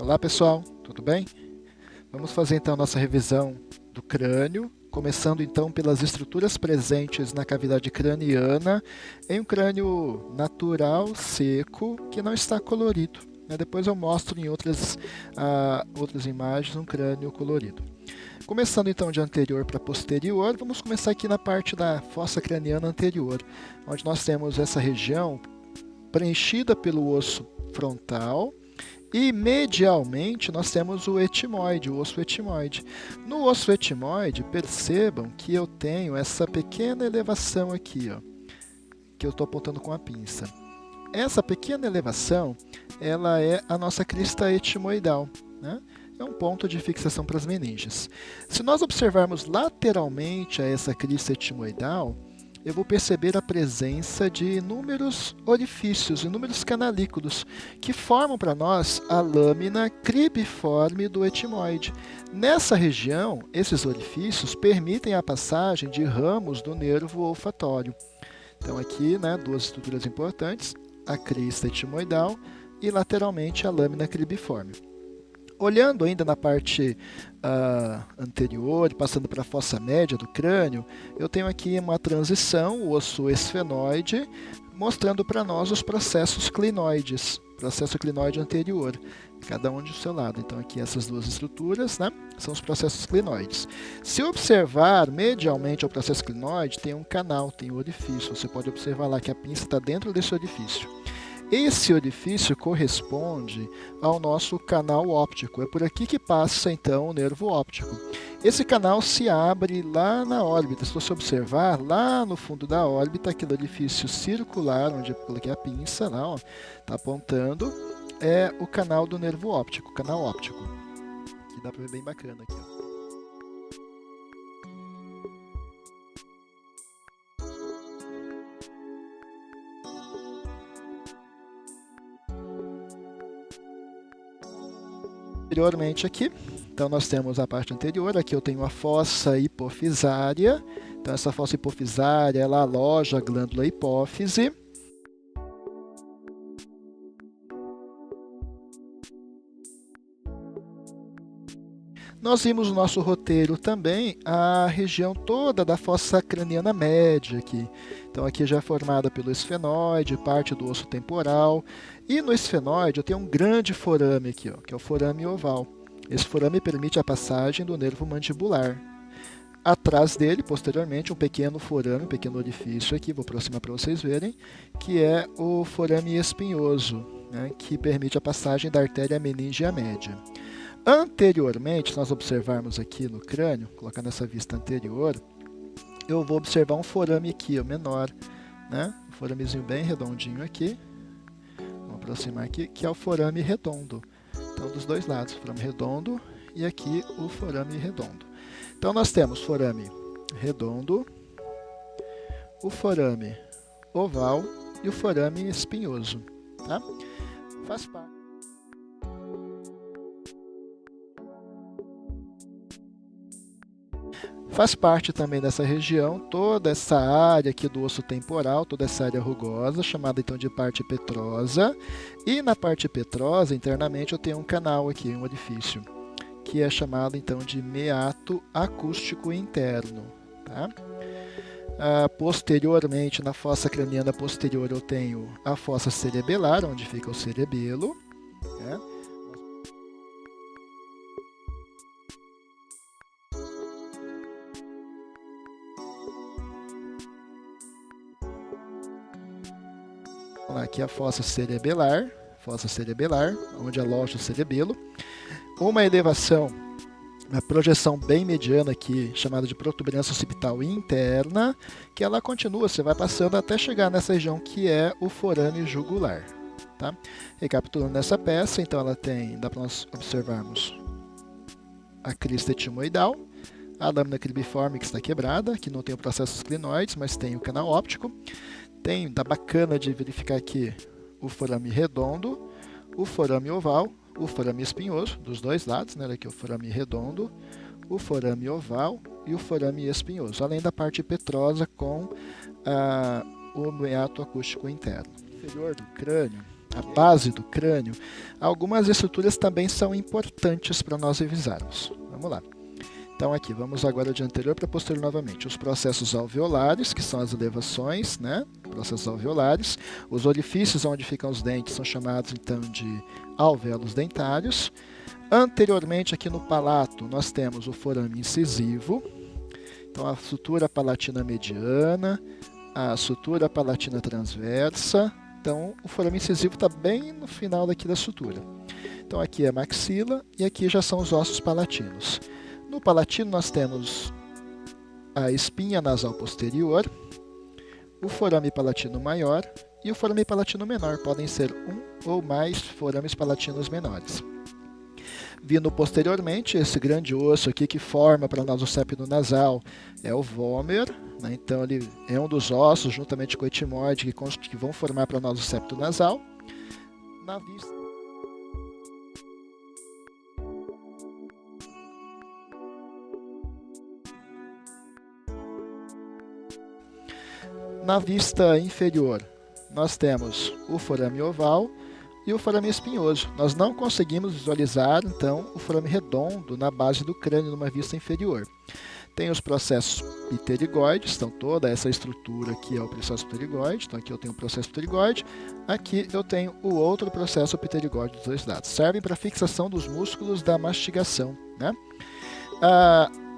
Olá pessoal, tudo bem? Vamos fazer então a nossa revisão do crânio, começando então pelas estruturas presentes na cavidade craniana em um crânio natural, seco, que não está colorido. Depois eu mostro em outras imagens um crânio colorido. Começando então de anterior para posterior, vamos começar aqui na parte da fossa craniana anterior, onde nós temos essa região preenchida pelo osso frontal. E medialmente nós temos o etimoide, o osso etimoide. No osso etimoide, percebam que eu tenho essa pequena elevação aqui, ó, que eu estou apontando com a pinça. Essa pequena elevação, ela é a nossa crista etimoidal, né? É um ponto de fixação para as meninges. Se nós observarmos lateralmente a essa crista etimoidal, eu vou perceber a presença de inúmeros orifícios, inúmeros canalículos, que formam para nós a lâmina cribiforme do etimoide. Nessa região, esses orifícios permitem a passagem de ramos do nervo olfatório. Então aqui, duas estruturas importantes, a crista etimoidal e lateralmente a lâmina cribiforme. Olhando ainda na parte anterior, passando para a fossa média do crânio, eu tenho aqui uma transição, o osso esfenoide, mostrando para nós os processos clinoides, processo clinoide anterior, cada um do seu lado. Então aqui essas duas estruturas, são os processos clinoides. Se observar medialmente ao processo clinoide, tem um canal, tem um orifício. Você pode observar lá que a pinça está dentro desse orifício. Esse orifício corresponde ao nosso canal óptico. É por aqui que passa, então, o nervo óptico. Esse canal se abre lá na órbita. Se você observar, lá no fundo da órbita, aquele orifício circular, onde eu coloquei a pinça, lá, está apontando, é o canal do nervo óptico, canal óptico. Que dá para ver bem bacana aqui, ó. Anteriormente aqui, então nós temos a parte anterior, aqui eu tenho a fossa hipofisária, então essa fossa hipofisária, ela aloja a glândula hipófise. Nós vimos no nosso roteiro também a região toda da fossa craniana média aqui. Então aqui já é formada pelo esfenoide, parte do osso temporal. E no esfenoide eu tenho um grande forame aqui, ó, que é o forame oval. Esse forame permite a passagem do nervo mandibular. Atrás dele, posteriormente, um pequeno forame, um pequeno orifício aqui, vou aproximar para vocês verem, que é o forame espinhoso, que permite a passagem da artéria meníngea média. Anteriormente, se nós observarmos aqui no crânio, colocar nessa vista anterior, eu vou observar um forame aqui, menor, um foramezinho bem redondinho aqui. Vamos aproximar aqui, que é o forame redondo. Então, dos dois lados, o forame redondo e aqui o forame redondo. Então, nós temos forame redondo, o forame oval e o forame espinhoso. Tá? Faz parte. Faz parte também dessa região toda essa área aqui do osso temporal, toda essa área rugosa, chamada então de parte petrosa. E na parte petrosa, internamente, eu tenho um canal aqui, um orifício, que é chamado então de meato acústico interno. Tá? Posteriormente, na fossa craniana posterior, eu tenho a fossa cerebelar, onde fica o cerebelo. Aqui a fossa cerebelar, onde aloja o cerebelo. Uma elevação, uma projeção bem mediana aqui, chamada de protuberância occipital interna, que ela continua, você vai passando até chegar nessa região que é o forame jugular. Tá? Recapitulando nessa peça, então ela tem, dá para nós observarmos a crista etimoidal, a lâmina cribiforme que está quebrada, que não tem o processos clinoides, mas tem o canal óptico. Dá bacana de verificar aqui o forame redondo, o forame oval, o forame espinhoso, dos dois lados, aqui o forame redondo, o forame oval e o forame espinhoso, além da parte petrosa com o meato acústico interno. No inferior do crânio, a base do crânio, algumas estruturas também são importantes para nós revisarmos. Vamos lá. Então aqui, vamos agora de anterior para posterior novamente. Os processos alveolares, que são as elevações, né? Processos alveolares. Os orifícios onde ficam os dentes são chamados então de alvéolos dentários. Anteriormente aqui no palato nós temos o forame incisivo. Então a sutura palatina mediana, a sutura palatina transversa. Então o forame incisivo está bem no final daqui da sutura. Então aqui é a maxila e aqui já são os ossos palatinos. No palatino nós temos a espinha nasal posterior, o forame palatino maior e o forame palatino menor. Podem ser um ou mais forames palatinos menores. Vindo posteriormente, esse grande osso aqui que forma para nós o septo nasal é o vômer, né? Então ele é um dos ossos, juntamente com o etimoide, que vão formar para nós o septo nasal. Na vista... Na vista inferior, nós temos o forame oval e o forame espinhoso. Nós não conseguimos visualizar, então, o forame redondo na base do crânio, numa vista inferior. Tem os processos pterigoides, então toda essa estrutura aqui é o processo pterigoide. Então aqui eu tenho o processo pterigoide, aqui eu tenho o outro processo pterigoide dos dois lados. Servem para fixação dos músculos da mastigação, né?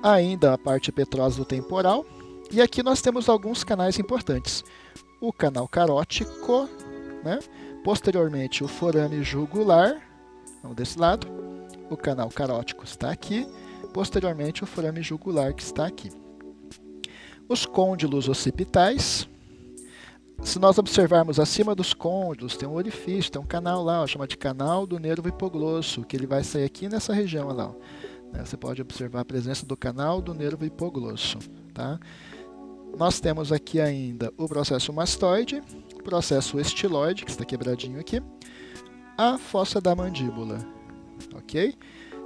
Ainda a parte petrosa do temporal. E aqui nós temos alguns canais importantes. O canal carótico, né? Posteriormente o forame jugular, vamos desse lado. O canal carótico está aqui. Posteriormente o forame jugular que está aqui. Os côndilos occipitais. Se nós observarmos acima dos côndilos, tem um orifício, tem um canal lá, ó, chama de canal do nervo hipoglosso, que ele vai sair aqui nessa região lá. Ó. Você pode observar a presença do canal do nervo hipoglosso, tá? Nós temos aqui ainda o processo mastoide, o processo estiloide, que está quebradinho aqui, a fossa da mandíbula, ok?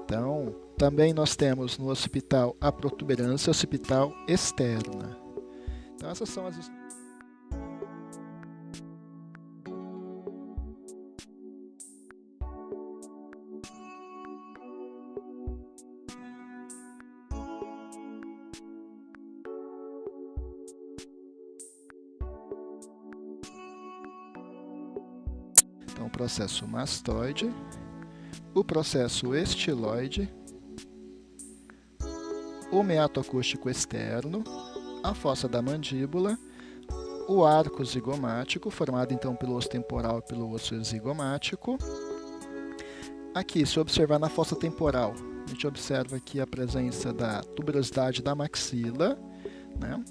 Então, também nós temos no occipital a protuberância occipital externa. Então, essas são as... Então, o processo mastoide, o processo estiloide, o meato acústico externo, a fossa da mandíbula, o arco zigomático, formado então pelo osso temporal e pelo osso zigomático. Aqui, se observar na fossa temporal, a gente observa aqui a presença da tuberosidade da maxila, né?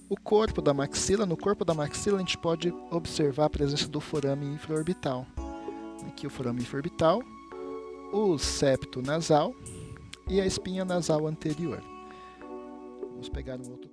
O corpo da maxila, no corpo da maxila a gente pode observar a presença do forame infraorbital. Aqui o forame infraorbital, o septo nasal e a espinha nasal anterior. Vamos pegar um outro...